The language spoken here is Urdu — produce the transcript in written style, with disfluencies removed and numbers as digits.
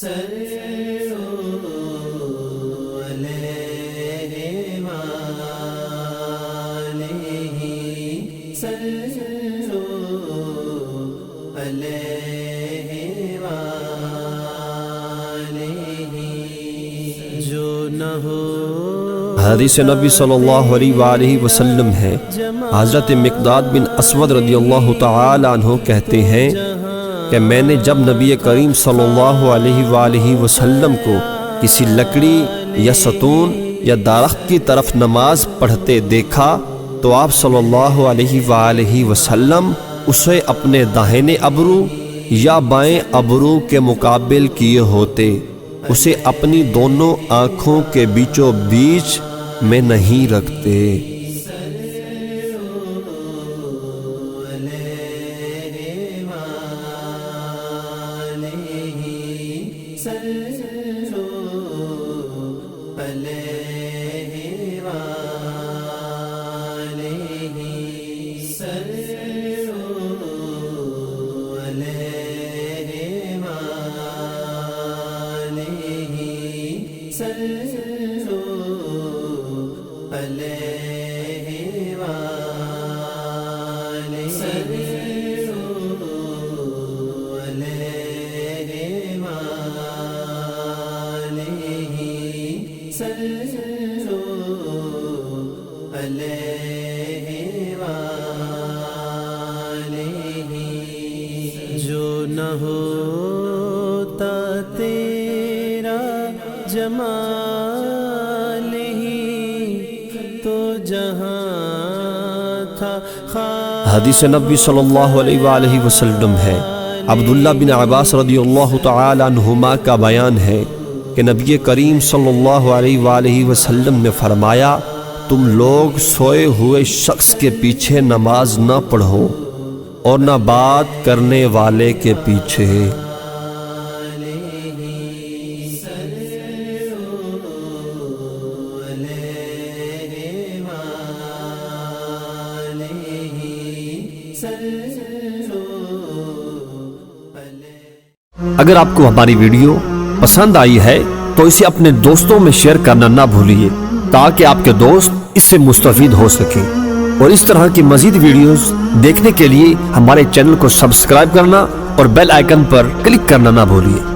حدیث نبی صلی اللہ علیہ وآلہ وسلم ہے، حضرت مقداد بن اسود رضی اللہ تعالی عنہ کہتے ہیں کہ میں نے جب نبی کریم صلی اللہ علیہ وآلہ وسلم کو کسی لکڑی یا ستون یا درخت کی طرف نماز پڑھتے دیکھا تو آپ صلی اللہ علیہ وآلہ وسلم اسے اپنے داہنے ابرو یا بائیں ابرو کے مقابل کیے ہوتے، اسے اپنی دونوں آنکھوں کے بیچوں بیچ میں نہیں رکھتے۔ جو نہ ہوتا تیرا جمال ہی تو جہاں تھا۔ حدیث نبی صلی اللہ علیہ وآلہ وسلم ہے، عبداللہ بن عباس رضی اللہ تعالی عنہما کا بیان ہے کہ نبی کریم صلی اللہ علیہ وآلہ وسلم نے فرمایا، تم لوگ سوئے ہوئے شخص کے پیچھے نماز نہ پڑھو اور نہ بات کرنے والے کے پیچھے۔ اگر آپ کو ہماری ویڈیو پسند آئی ہے تو اسے اپنے دوستوں میں شیئر کرنا نہ بھولیے تاکہ آپ کے دوست اس سے مستفید ہو سکیں، اور اس طرح کی مزید ویڈیوز دیکھنے کے لیے ہمارے چینل کو سبسکرائب کرنا اور بیل آئیکن پر کلک کرنا نہ بھولیے۔